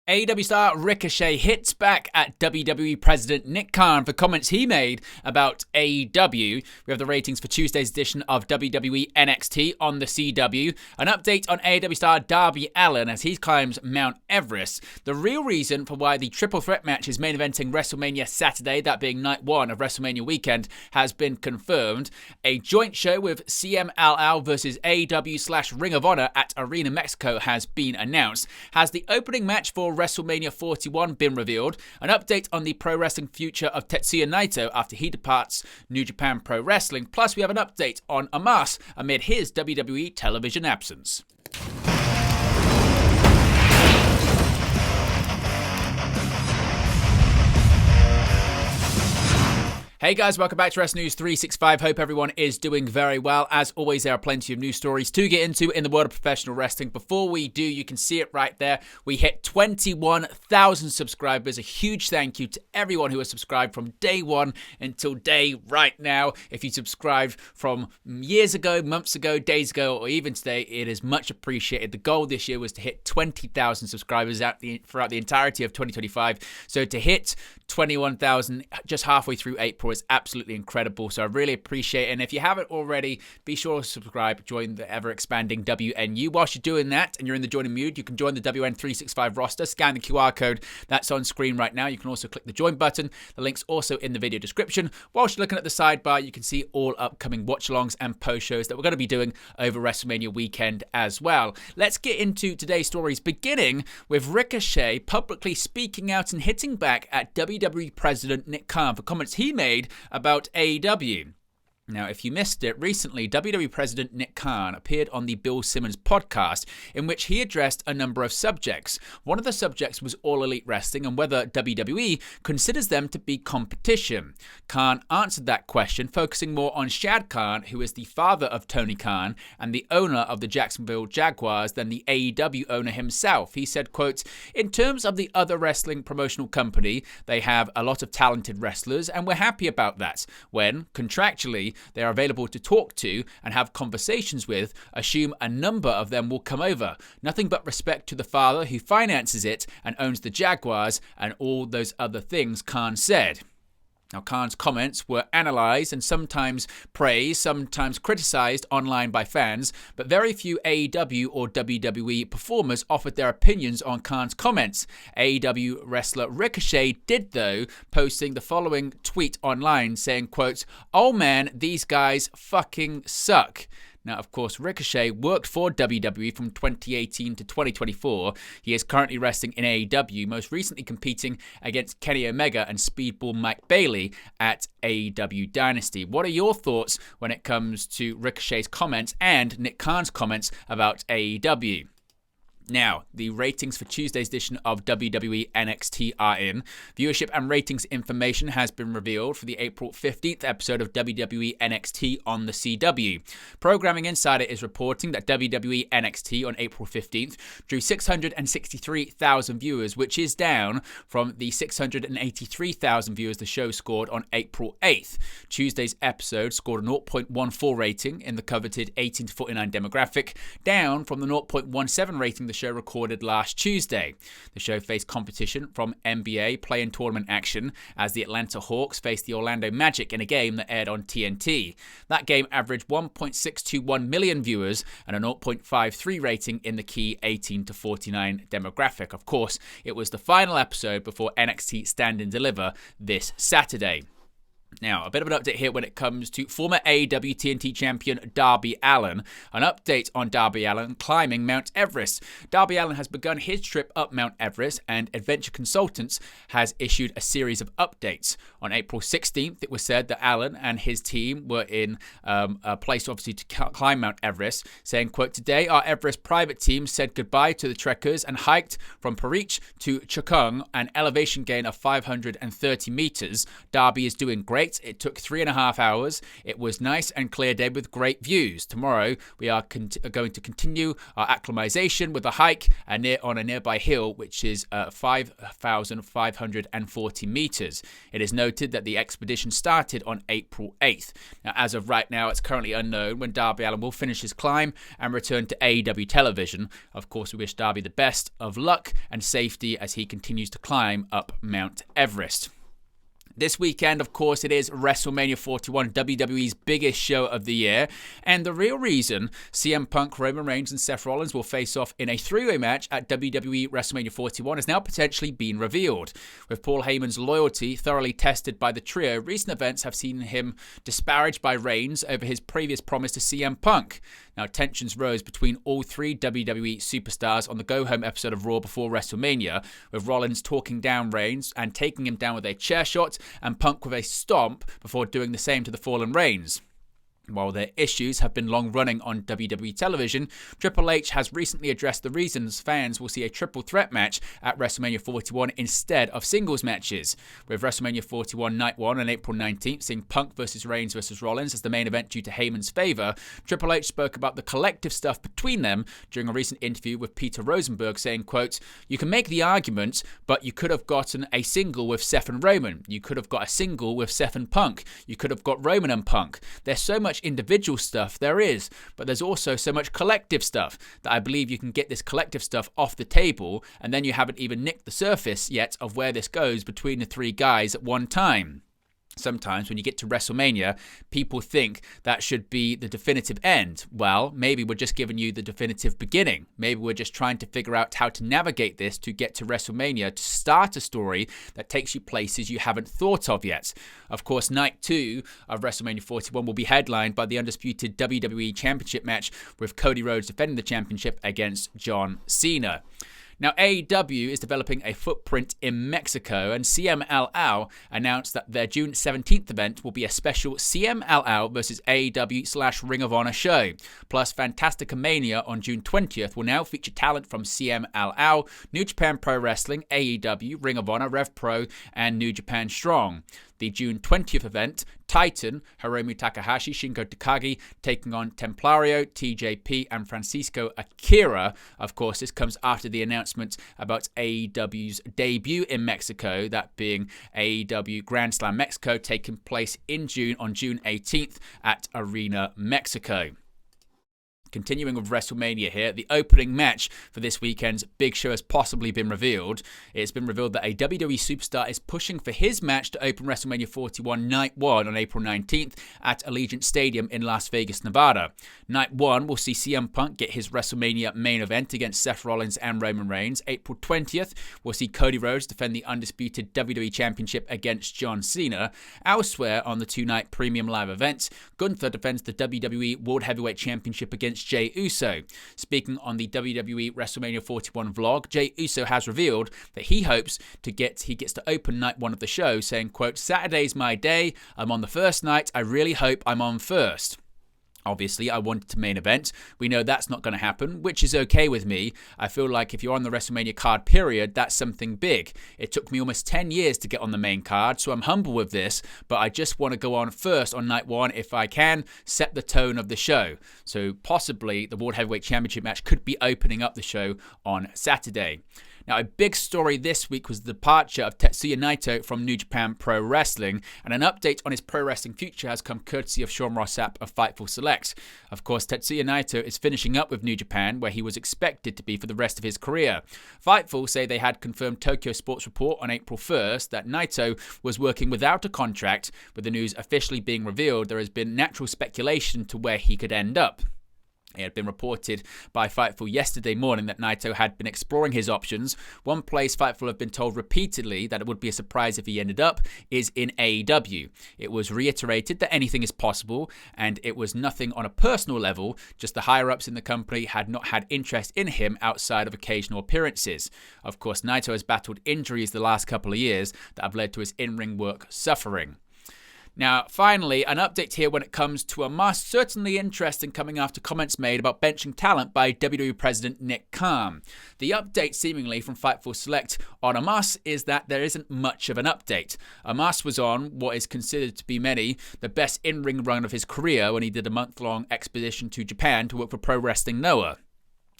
AEW star Ricochet hits back at WWE President Nick Khan for comments he made about AEW. We have the ratings for Tuesday's edition of WWE NXT on the CW. An update on AEW star Darby Allin as he climbs Mount Everest. The real reason for why the triple threat match is main eventing WrestleMania Saturday, that being night one of WrestleMania weekend, has been confirmed. A joint show with CMLL versus AEW/Ring of Honor at Arena Mexico has been announced. Has the opening match for WrestleMania 41 been revealed? An update on the pro wrestling future of Tetsuya Naito after he departs New Japan Pro Wrestling. Plus, we have an update on Omos amid his WWE television absence. Hey guys, welcome back to Wrestling News 365. Hope everyone is doing very well. As always, there are plenty of news stories to get into in the world of professional wrestling. Before we do, you can see it right there. We hit 21,000 subscribers. A huge thank you to everyone who has subscribed from day one until day right now. If you subscribed from years ago, months ago, days ago, or even today, it is much appreciated. The goal this year was to hit 20,000 subscribers throughout the entirety of 2025. So to hit 21,000 just halfway through April is absolutely incredible, so I really appreciate it. And if you haven't already, be sure to subscribe, join the ever-expanding WNU. Whilst you're doing that and you're in the joining mood, you can join the WN365 roster, scan the QR code that's on screen right now. You can also click the join button. The link's also in the video description. Whilst you're looking at the sidebar, you can see all upcoming watch-alongs and post-shows that we're going to be doing over WrestleMania weekend as well. Let's get into today's stories, beginning with Ricochet publicly speaking out and hitting back at WWE President Nick Khan for comments he made about AEW. Now, if you missed it, recently WWE President Nick Khan appeared on the Bill Simmons podcast in which he addressed a number of subjects. One of the subjects was All Elite Wrestling and whether WWE considers them to be competition. Khan answered that question, focusing more on Shad Khan, who is the father of Tony Khan and the owner of the Jacksonville Jaguars, than the AEW owner himself. He said, quote, "In terms of the other wrestling promotional company, they have a lot of talented wrestlers and we're happy about that. When, contractually, they are available to talk to and have conversations with, assume a number of them will come over. Nothing but respect to the father who finances it and owns the Jaguars and all those other things," Khan said. Now, Khan's comments were analysed and sometimes praised, sometimes criticised online by fans, but very few AEW or WWE performers offered their opinions on Khan's comments. AEW wrestler Ricochet did, though, posting the following tweet online saying, quote, "Oh man, these guys fucking suck." Now, of course, Ricochet worked for WWE from 2018 to 2024. He is currently wrestling in AEW, most recently competing against Kenny Omega and Speedball Mike Bailey at AEW Dynasty. What are your thoughts when it comes to Ricochet's comments and Nick Khan's comments about AEW? Now, the ratings for Tuesday's edition of WWE NXT are in. Viewership and ratings information has been revealed for the April 15th episode of WWE NXT on the CW. Programming Insider is reporting that WWE NXT on April 15th drew 663,000 viewers, which is down from the 683,000 viewers the show scored on April 8th. Tuesday's episode scored a 0.14 rating in the coveted 18 to 49 demographic, down from the 0.17 rating the show recorded last Tuesday. The show faced competition from NBA play-in tournament action as the Atlanta Hawks faced the Orlando Magic in a game that aired on TNT. That game averaged 1.621 million viewers and a 0.53 rating in the key 18 to 49 demographic. Of course, it was the final episode before NXT Stand and Deliver this Saturday. Now, a bit of an update here when it comes to former AEW TNT champion Darby Allin. An update on Darby Allin climbing Mount Everest. Darby Allin has begun his trip up Mount Everest, and Adventure Consultants has issued a series of updates. On April 16th, it was said that Allin and his team were in a place, obviously, to climb Mount Everest, saying, quote, "Today, our Everest private team said goodbye to the trekkers and hiked from Parich to Chukung, an elevation gain of 530 meters. Darby is doing great. wait. It took 3.5 hours. It was nice and clear day with great views. Tomorrow, we are going to continue our acclimatization with a hike on a nearby hill, which is 5,540 meters. It is noted that the expedition started on April 8th. Now, as of right now, it's currently unknown when Darby Allin will finish his climb and return to AEW television. Of course, we wish Darby the best of luck and safety as he continues to climb up Mount Everest. This weekend, of course, it is WrestleMania 41, WWE's biggest show of the year. And the real reason CM Punk, Roman Reigns, and Seth Rollins will face off in a three-way match at WWE WrestleMania 41 has now potentially been revealed. With Paul Heyman's loyalty thoroughly tested by the trio, recent events have seen him disparaged by Reigns over his previous promise to CM Punk. Now, tensions rose between all three WWE superstars on the go-home episode of Raw before WrestleMania, with Rollins talking down Reigns and taking him down with a chair shot, and Punk with a stomp before doing the same to the fallen Reigns. While their issues have been long running on WWE television, Triple H has recently addressed the reasons fans will see a triple threat match at WrestleMania 41 instead of singles matches. With WrestleMania 41 Night 1 on April 19th seeing Punk versus Reigns versus Rollins as the main event due to Heyman's favor, Triple H spoke about the collective stuff between them during a recent interview with Peter Rosenberg, saying, quote, "You can make the argument, but you could have gotten a single with Seth and Roman. You could have got a single with Seth and Punk. You could have got Roman and Punk. There's so much individual stuff there is, but there's also so much collective stuff that I believe you can get this collective stuff off the table, and then you haven't even nicked the surface yet of where this goes between the three guys at one time." Sometimes when you get to WrestleMania, people think that should be the definitive end. Well, maybe we're just giving you the definitive beginning. Maybe we're just trying to figure out how to navigate this to get to WrestleMania, to start a story that takes you places you haven't thought of yet. Of course, Night 2 of WrestleMania 41 will be headlined by the undisputed WWE Championship match with Cody Rhodes defending the championship against John Cena. Now, AEW is developing a footprint in Mexico, and CMLL announced that their June 17th event will be a special CMLL versus AEW/Ring of Honor show. Plus, Fantastica Mania on June 20th will now feature talent from CMLL, New Japan Pro Wrestling, AEW, Ring of Honor, Rev Pro, and New Japan Strong. The June 20th event, Titan, Hiromu Takahashi, Shingo Takagi taking on Templario, TJP, and Francisco Akira. Of course, this comes after the announcement about AEW's debut in Mexico, that being AEW Grand Slam Mexico, taking place in June on June 18th at Arena Mexico. Continuing with WrestleMania here, the opening match for this weekend's big show has possibly been revealed. It's been revealed that a WWE superstar is pushing for his match to open WrestleMania 41 Night 1 on April 19th at Allegiant Stadium in Las Vegas, Nevada. Night 1 will see CM Punk get his WrestleMania main event against Seth Rollins and Roman Reigns. April 20th, we'll see Cody Rhodes defend the undisputed WWE Championship against John Cena. Elsewhere on the two-night premium live event, Gunther defends the WWE World Heavyweight Championship against Jey Uso. Speaking on the WWE WrestleMania 41 vlog, Jey Uso has revealed that he hopes he gets to open night 1 of the show, saying, quote, "Saturday's my day. I'm on the first night. I really hope I'm on first." Obviously, I wanted to main event. We know that's not going to happen, which is okay with me. I feel like if you're on the WrestleMania card period, that's something big. It took me almost 10 years to get on the main card, so I'm humble with this, but I just want to go on first on night 1 if I can, set the tone of the show. So possibly the World Heavyweight Championship match could be opening up the show on Saturday. Now, a big story this week was the departure of Tetsuya Naito from New Japan Pro Wrestling, and an update on his pro wrestling future has come courtesy of Sean Ross Sapp of Fightful Select. Of course, Tetsuya Naito is finishing up with New Japan, where he was expected to be for the rest of his career. Fightful say they had confirmed Tokyo Sports Report on April 1st that Naito was working without a contract. With the news officially being revealed, there has been natural speculation to where he could end up. It had been reported by Fightful yesterday morning that Naito had been exploring his options. One place Fightful have been told repeatedly that it would be a surprise if he ended up is in AEW. It was reiterated that anything is possible, and it was nothing on a personal level, just the higher-ups in the company had not had interest in him outside of occasional appearances. Of course, Naito has battled injuries the last couple of years that have led to his in-ring work suffering. Now, finally, an update here when it comes to Omos. Certainly interesting coming after comments made about benching talent by WWE President Nick Khan. The update seemingly from Fightful Select on Omos is that there isn't much of an update. Omos was on what is considered to be many the best in-ring run of his career when he did a month-long expedition to Japan to work for Pro Wrestling Noah.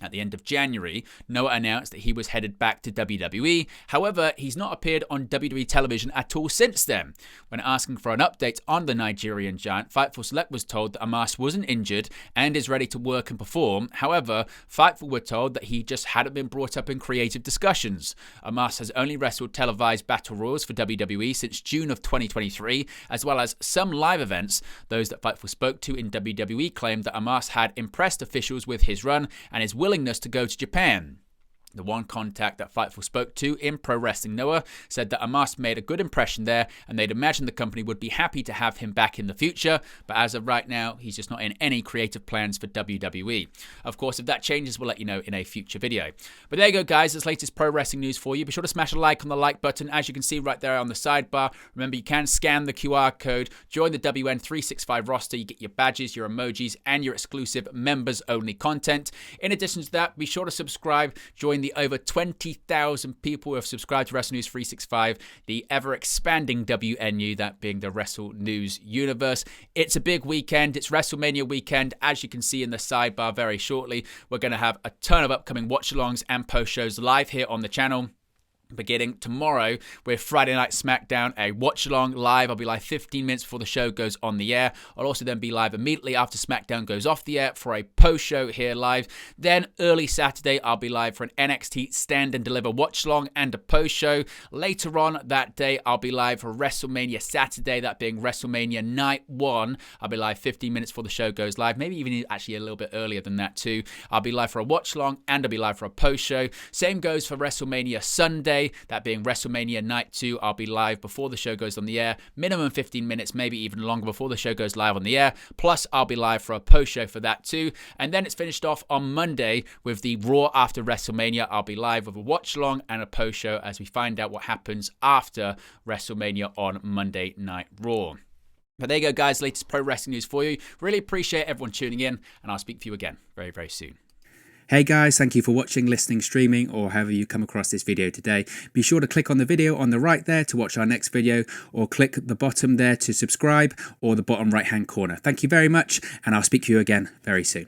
At the end of January, Noah announced that he was headed back to WWE. However, he's not appeared on WWE television at all since then. When asking for an update on the Nigerian giant, Fightful Select was told that Omos wasn't injured and is ready to work and perform. However, Fightful were told that he just hadn't been brought up in creative discussions. Omos has only wrestled televised battle royals for WWE since June of 2023, as well as some live events. Those that Fightful spoke to in WWE claimed that Omos had impressed officials with his run and his willingness to go to Japan. The one contact that Fightful spoke to in Pro Wrestling Noah said that Omos made a good impression there and they'd imagine the company would be happy to have him back in the future, but as of right now, he's just not in any creative plans for WWE. Of course, if that changes, we'll let you know in a future video. But there you go, guys. That's latest pro wrestling news for you. Be sure to smash a like on the like button. As you can see right there on the sidebar, remember you can scan the QR code, join the WN365 roster, you get your badges, your emojis, and your exclusive members-only content. In addition to that, be sure to subscribe, join the over 20,000 people who have subscribed to Wrestle News 365, the ever-expanding WNU, that being the Wrestle News universe. It's a big weekend. It's WrestleMania weekend. As you can see in the sidebar very shortly, we're going to have a ton of upcoming watch-alongs and post-shows live here on the channel. Beginning tomorrow with Friday Night SmackDown, a watch-along live. I'll be live 15 minutes before the show goes on the air. I'll also then be live immediately after SmackDown goes off the air for a post-show here live. Then early Saturday, I'll be live for an NXT Stand and Deliver watch-along and a post-show. Later on that day, I'll be live for WrestleMania Saturday, that being WrestleMania Night 1. I'll be live 15 minutes before the show goes live, maybe even actually a little bit earlier than that too. I'll be live for a watch-along and I'll be live for a post-show. Same goes for WrestleMania Sunday, that being WrestleMania Night 2. I'll be live before the show goes on the air, minimum 15 minutes, maybe even longer before the show goes live on the air. Plus, I'll be live for a post-show for that too. And then it's finished off on Monday with the Raw after WrestleMania. I'll be live with a watch-along and a post-show as we find out what happens after WrestleMania on Monday Night Raw. But there you go, guys. Latest pro wrestling news for you. Really appreciate everyone tuning in, and I'll speak to you again very, very soon. Hey guys, thank you for watching, listening, streaming, or however you come across this video today. Be sure to click on the video on the right there to watch our next video, or click the bottom there to subscribe, or the bottom right hand corner. Thank you very much, and I'll speak to you again very soon.